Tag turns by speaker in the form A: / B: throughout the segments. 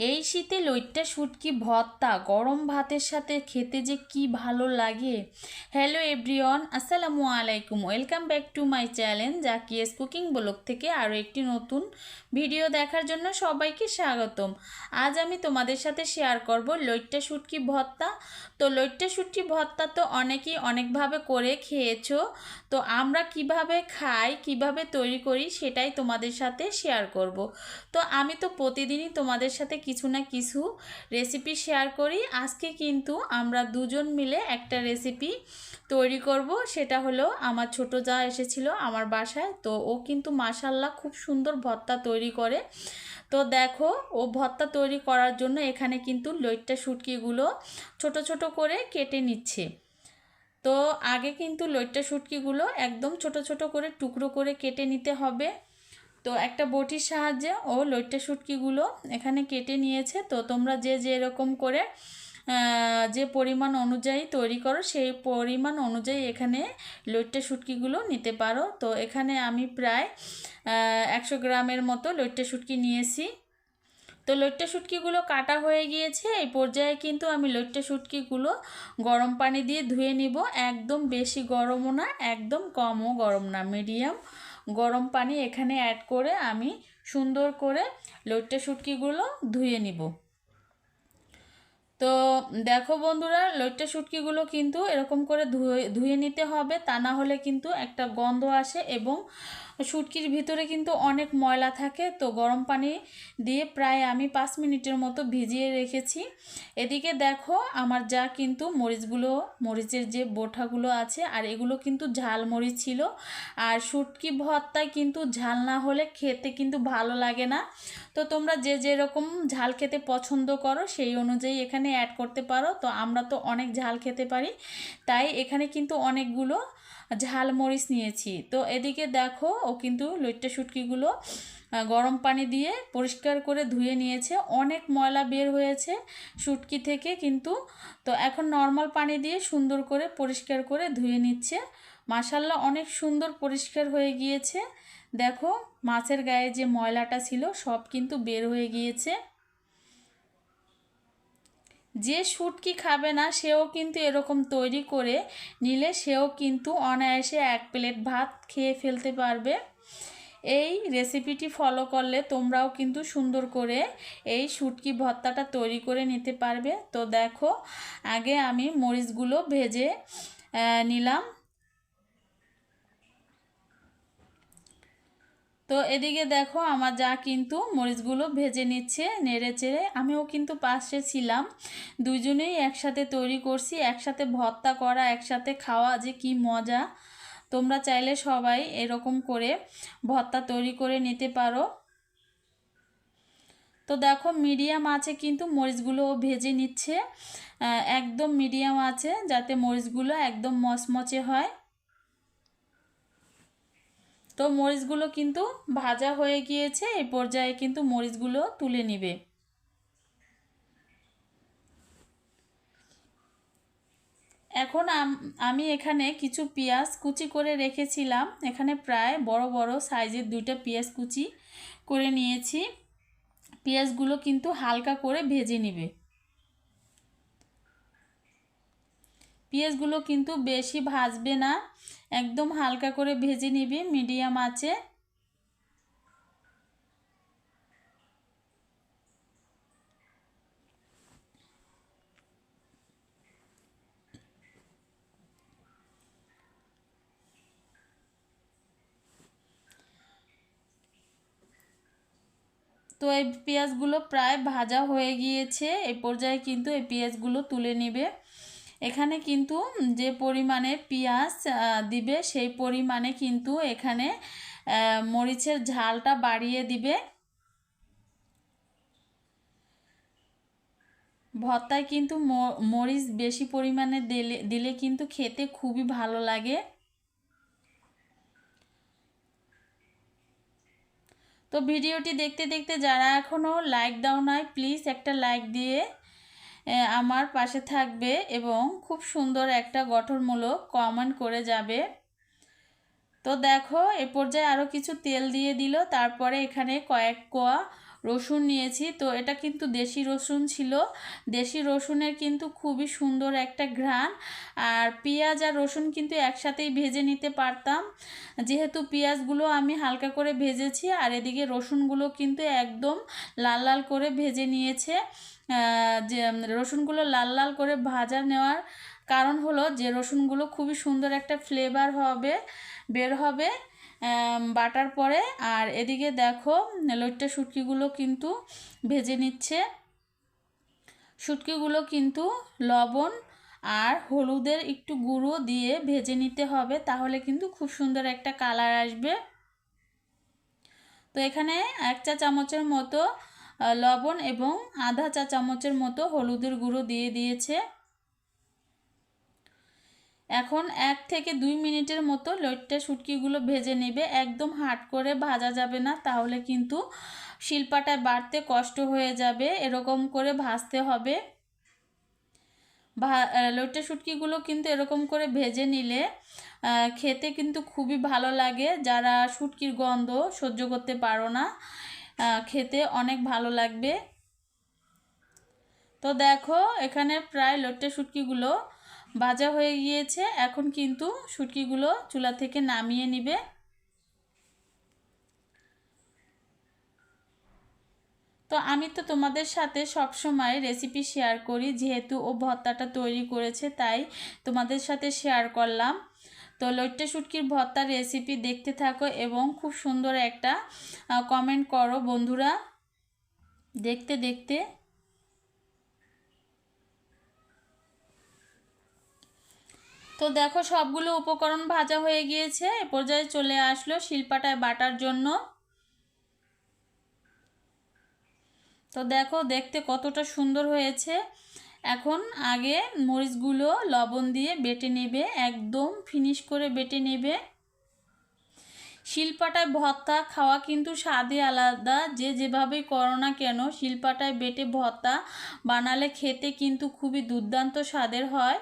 A: এই শীতে লইট্টা শুটকি ভর্তা গরম ভাতের সাথে খেতে যে কি ভালো লাগে। হ্যালো এভরিওয়ান, আসসালামু আলাইকুম, welcome back to my channel Zakia's cooking blog থেকে আরও একটি নতুন ভিডিও দেখার জন্য সবাইকে স্বাগতম। আজ আমি তোমাদের সাথে শেয়ার করব লইট্টা শুটকি ভর্তা। তো লইট্টা শুটকি ভর্তা তো অনেকেই অনেকভাবে করে খেয়েছো, তো আমরা কিভাবে খাই কিভাবে তৈরি করি সেটাই তোমাদের সাথে শেয়ার করব। তো আমি তো প্রতিদিনই তোমাদের সাথে কিছু না কিছু রেসিপি শেয়ার করি। আজকে কিন্তু আমরা দুজন মিলে একটা রেসিপি তৈরি করব। সেটা হলো আমার ছোট যা এসেছিল আমার বাসায়, তো ও কিন্তু মাশাল্লাহ খুব সুন্দর ভর্তা তৈরি করে। তো দেখো, ও ভর্তা তৈরি করার জন্য এখানে কিন্তু লইট্টা শুটকিগুলো ছোট ছোট করে কেটে নিচ্ছে। তো আগে কিন্তু লইট্টা শুটকিগুলো একদম ছোট ছোট করে টুকরো করে কেটে নিতে হবে। তো একটা বটির সাহায্যে ও লইট্টা শুটকিগুলো এখানে কেটে নিয়েছে। তো তোমরা যে যেরকম করে যে পরিমাণ অনুযায়ী তৈরি করো সেই পরিমাণ অনুযায়ী এখানে লইট্টা শুটকিগুলো নিতে পারো। তো এখানে আমি প্রায় 100 গ্রামের মতো লইট্টা শুটকি নিয়েছি। তো লইট্টা শুটকিগুলো কাটা হয়ে গিয়েছে। এই পর্যায়ে কিন্তু আমি লইট্টা শুটকিগুলো গরম পানি দিয়ে ধুয়ে নিব। একদম বেশি গরমও না, একদম কমও গরম না, মিডিয়াম গরম পানি এখানে অ্যাড করে আমি সুন্দর করে লইট্টা শুটকিগুলো ধুয়ে নিব। তো দেখো বন্ধুরা, লইট্টা শুটকিগুলো কিন্তু এরকম করে ধুয়ে নিতে হবে, তা না হলে কিন্তু একটা গন্ধ আসে এবং শুটকির ভিতরে কিন্তু অনেক ময়লা থাকে। তো গরম পানি দিয়ে প্রায় আমি 5 মিনিটের মতো ভিজিয়ে রেখেছি। এদিকে দেখো, আমার যা কিন্তু মরিচের যে বোঁটাগুলো আছে, আর এগুলো কিন্তু ঝাল মরিচ ছিল। আর শুটকি ভর্তায় কিন্তু ঝাল না হলে খেতে কিন্তু ভালো লাগে না। তো তোমরা যে যেরকম ঝাল খেতে পছন্দ করো সেই অনুযায়ী এখানে অ্যাড করতে পারো। তো আমরা তো অনেক ঝাল খেতে পারি, তাই এখানে কিন্তু অনেকগুলো ঝাল মরিচ নিয়েছি। তো এদিকে দেখো, ও কিন্তু লইট্টা শুটকিগুলো গরম পানি দিয়ে পরিষ্কার করে ধুয়ে নিয়েছে। অনেক ময়লা বের হয়েছে শুটকি থেকে কিন্তু। তো এখন নর্মাল পানি দিয়ে সুন্দর করে পরিষ্কার করে ধুয়ে নিচ্ছে। মাশাল্লাহ অনেক সুন্দর পরিষ্কার হয়ে গিয়েছে। দেখো, মাছের গায়ে যে ময়লাটা ছিল সব কিন্তু বের হয়ে গিয়েছে। যে শুটকি খাবে না সেও কিন্তু এরকম তৈরি করে নিলে সেও কিন্তু অনায়াসে 1 প্লেট ভাত খেয়ে ফেলতে পারবে। এই রেসিপিটি ফলো করলে তোমরাও কিন্তু সুন্দর করে এই শুটকি ভর্তাটা তৈরি করে নিতে পারবে। তো দেখো, আগে আমি মরিচগুলো ভেজে নিলাম। তো এদিকে দেখো, আমার যা কিন্তু মরিচগুলো ভেজে নিচ্ছে নেড়ে চেড়ে। আমিও কিন্তু পাশে ছিলাম, দুইজনেই একসাথে তৈরি করছি। একসাথে ভর্তা করা, একসাথে খাওয়া যে কি মজা। তোমরা চাইলে সবাই এরকম করে ভর্তা তৈরি করে নিতে পারো। তো দেখো, মিডিয়াম আছে কিন্তু মরিচগুলো ভেজে নিচ্ছে, একদম মিডিয়াম আছে যাতে মরিচগুলো একদম মচমচে হয়। তো মরিচগুলো কিন্তু ভাজা হয়ে গিয়েছে। এই পর্যায়ে কিন্তু মরিচগুলো তুলে নিবে। এখন আমি এখানে কিছু পেঁয়াজ কুচি করে রেখেছিলাম। এখানে প্রায় বড় বড় সাইজের 2টা পেঁয়াজ কুচি করে নিয়েছি। পেঁয়াজগুলো কিন্তু হালকা করে ভেজে নিবে। পেঁয়াজগুলো কিন্তু বেশি ভাজবে না, একদম হালকা করে ভেজে নিবে মিডিয়াম আঁচে। তো এই পেঁয়াজগুলো প্রায় ভাজা হয়ে গিয়েছে। এই পর্যায়ে কিন্তু এই পেঁয়াজগুলো তুলে নিবে। এখানে কিন্তু যে পরিমাণে পেঁয়াজ দিবে সেই পরিমাণে কিন্তু এখানে মরিচের ঝালটা বাড়িয়ে দিবে। ভর্তায় কিন্তু মরিচ বেশি পরিমাণে দিলে কিন্তু খেতে খুবই ভালো লাগে। তো ভিডিওটি দেখতে দেখতে যারা এখনও লাইক দাও নাই, প্লিজ একটা লাইক দিয়ে আমার পাশে থাকবে এবং খুব সুন্দর একটা গঠনমূলক কমেন্ট করে যাবে। তো দেখো, এ পর্যায়ে আরও কিছু তেল দিয়ে দিল। তারপরে এখানে কয়েক কোয়া রসুন নিয়েছি। তো এটা কিন্তু দেশি রসুন ছিল। দেশি রসুনের কিন্তু খুবই সুন্দর একটা ঘ্রাণ। আর পেঁয়াজ আর রসুন কিন্তু একসাথেই ভেজে নিতে পারতাম, যেহেতু পেঁয়াজগুলো আমি হালকা করে ভেজেছি আর এদিকে রসুনগুলো কিন্তু একদম লাল লাল করে ভেজে নিয়েছে। যে রসুনগুলো লাল লাল করে ভাজা নেওয়ার কারণ হলো যে রসুনগুলো খুবই সুন্দর একটা ফ্লেভার বের হবে বাটার পরে। আর এদিকে দেখো লইট্টা শুটকিগুলো কিন্তু ভেজে নিচ্ছে। শুটকিগুলো কিন্তু লবণ আর হলুদের একটু গুঁড়ো দিয়ে ভেজে নিতে হবে, তাহলে কিন্তু খুব সুন্দর একটা কালার আসবে। তো এখানে 1 চা চামচের মতো লবণ এবং আধা চা চামচের মতো হলুদের গুঁড়ো দিয়ে দিয়েছে। এখন 1 থেকে 2 মিনিটের মতো লইট্টা শুটকিগুলো ভেজে নেবে। একদম হাট করে ভাজা যাবে না, তাহলে কিন্তু শিলপাটায় বাটতে কষ্ট হয়ে যাবে। এরকম করে ভাজতে হবে। লইট্টা শুটকিগুলো কিন্তু এরকম করে ভেজে নিলে খেতে কিন্তু খুবই ভালো লাগে। যারা শুটকির গন্ধ সহ্য করতে পারো না, খেতে অনেক ভালো লাগবে। তো দেখো এখানে প্রায় লইট্টা শুটকিগুলো ভাজা হয়ে গিয়েছে। এখন কিন্তু শুটকিগুলো চুলা থেকে নামিয়ে নিবে। তো আমি তো তোমাদের সাথে সব সময় রেসিপি শেয়ার করি, যেহেতু ও ভর্তাটা তৈরি করেছে তাই তোমাদের সাথে শেয়ার করলাম। তো লইট্টা শুটকির ভর্তার রেসিপি দেখতে থাকো এবং খুব সুন্দর একটা কমেন্ট করো বন্ধুরা দেখতে দেখতে। তো দেখো সবগুলো উপকরণ ভাজা হয়ে গিয়েছে। এ পর্যায়ে চলে আসলো শিলপাটায় বাটার জন্য। তো দেখো দেখতে কতটা সুন্দর হয়েছে। এখন আগে মরিচগুলো লবণ দিয়ে বেটে নেবে, একদম ফিনিশ করে বেটে নেবে। শিলপাটায় ভর্তা খাওয়া কিন্তু স্বাদই আলাদা। যে যেভাবেই করো না কেন শিলপাটায় বেটে ভর্তা বানালে খেতে কিন্তু খুবই দুর্দান্ত স্বাদের হয়।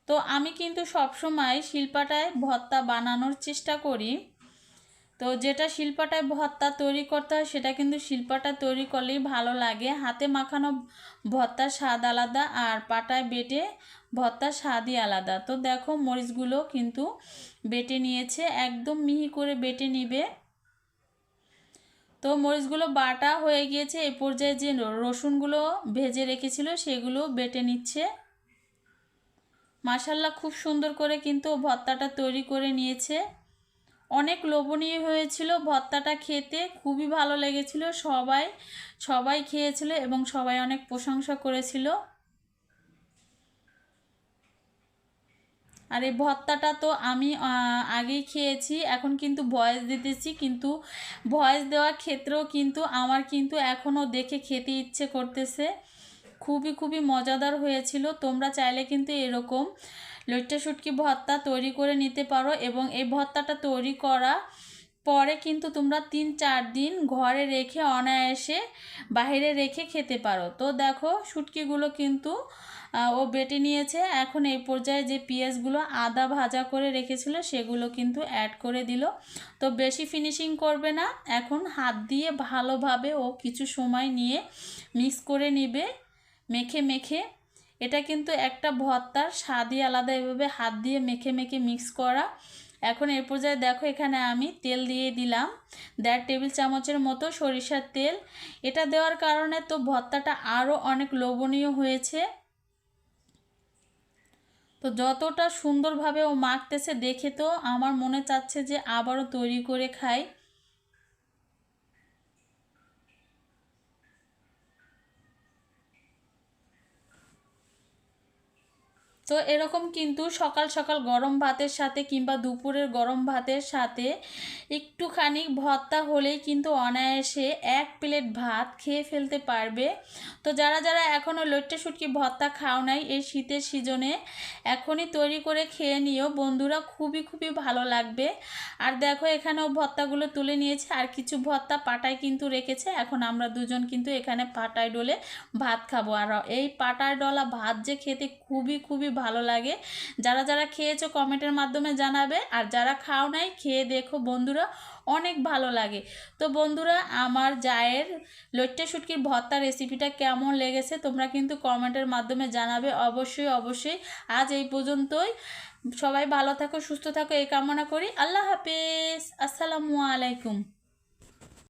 A: তো আমি কিন্তু সবসময় শিলপাটায় ভর্তা বানানোর চেষ্টা করি। তো যেটা শিলপাটায় ভর্তা তৈরি করতে হয় সেটা কিন্তু শিলপাটা তৈরি করলেই ভালো লাগে। হাতে মাখানো ভর্তার স্বাদ আলাদা আর পাটায় বেটে ভর্তার স্বাদই আলাদা। তো দেখো মরিচগুলো কিন্তু বেটে নিয়েছে, একদম মিহি করে বেটে নিবে। তো মরিচগুলো বাটা হয়ে গিয়েছে। এই পর্যায়ে যে রসুনগুলো ভেজে রেখেছিল সেগুলো বেটে নিচ্ছে। মাশাল্লাহ খুব সুন্দর করে কিন্তু ভর্তাটা তৈরি করে নিয়েছে। অনেক লোভনীয় হয়েছিল ভর্তাটা, খেতে খুবই ভালো লেগেছিল। সবাই খেয়েছিল এবং সবাই অনেক প্রশংসা করেছিল। আর এই ভর্তাটা তো আমি আগেই খেয়েছি, এখন কিন্তু ভয়েস দিতেছি, কিন্তু ভয়েস দেওয়ার ক্ষেত্রেও কিন্তু আমার কিন্তু এখনও দেখে খেতে ইচ্ছে করতেছে। খুবই মজাদার হয়েছিল। তোমরা চাইলে কিন্তু এরকম লইট্টা শুটকি ভর্তা তৈরি করে নিতে পারো এবং এই ভর্তাটা তৈরি করা পরে কিন্তু তোমরা 3-4 দিন ঘরে রেখে অনায়াসে বাইরে রেখে খেতে পারো। তো দেখো শুটকিগুলো কিন্তু ও বেটে নিয়েছে। এখন এই পর্যায়ে যে পেঁয়াজগুলো আদা ভাজা করে রেখেছিল সেগুলো কিন্তু অ্যাড করে দিল। তো বেশি ফিনিশিং করবে না, এখন হাত দিয়ে ভালোভাবে ও কিছু সময় নিয়ে মিক্স করে নিবে মেখে। এটা কিন্তু একটা ভর্তার স্বাদই আলাদা, এভাবে হাত দিয়ে মেখে মিক্স করা। এখন এর পর্যায়ে দেখো এখানে আমি তেল দিয়ে দিলাম 1.5 টেবিল চামচের মতো সরিষার তেল। এটা দেওয়ার কারণে তো ভর্তাটা আরও অনেক লোভনীয় হয়েছে। তো যতটা সুন্দরভাবে ও মাখতেছে দেখে তো আমার মনে চাচ্ছে যে আবারও তৈরি করে খাই। তো এরকম কিন্তু সকাল সকাল গরম ভাতের সাথে কিংবা দুপুরের গরম ভাতের সাথে একটুখানি ভর্তা হলেই কিন্তু অনায়াসে 1 প্লেট ভাত খেয়ে ফেলতে পারবে। তো যারা এখনও লইট্টা শুটকি ভর্তা খাও নাই, এই শীতের সিজনে এখনই তৈরি করে খেয়ে নিও বন্ধুরা, খুবই ভালো লাগবে। আর দেখো এখানেও ভর্তাগুলো তুলে নিয়েছে, আর কিছু ভর্তা পাটায় কিন্তু রেখেছে। এখন আমরা দুজন কিন্তু এখানে পাটায় ডলে ভাত খাবো। আর এই পাটায় ডলা ভাত যে খেতে খুবই ভালো লাগে। যারা যারা খেয়েছো কমেন্টের মাধ্যমে জানাবে, আর যারা খাও নাই খেয়ে দেখো বন্ধুরা, অনেক ভালো লাগে। তো বন্ধুরা, আমার জায়ের লইট্টে শুটকির ভর্তা রেসিপিটা কেমন লেগেছে তোমরা কিন্তু কমেন্টের মাধ্যমে জানাবে অবশ্যই অবশ্যই। আজ এই পর্যন্তই। সবাই ভালো থাকো, সুস্থ থাকো এই কামনা করি। আল্লাহ হাফেজ, আসসালামু আলাইকুম।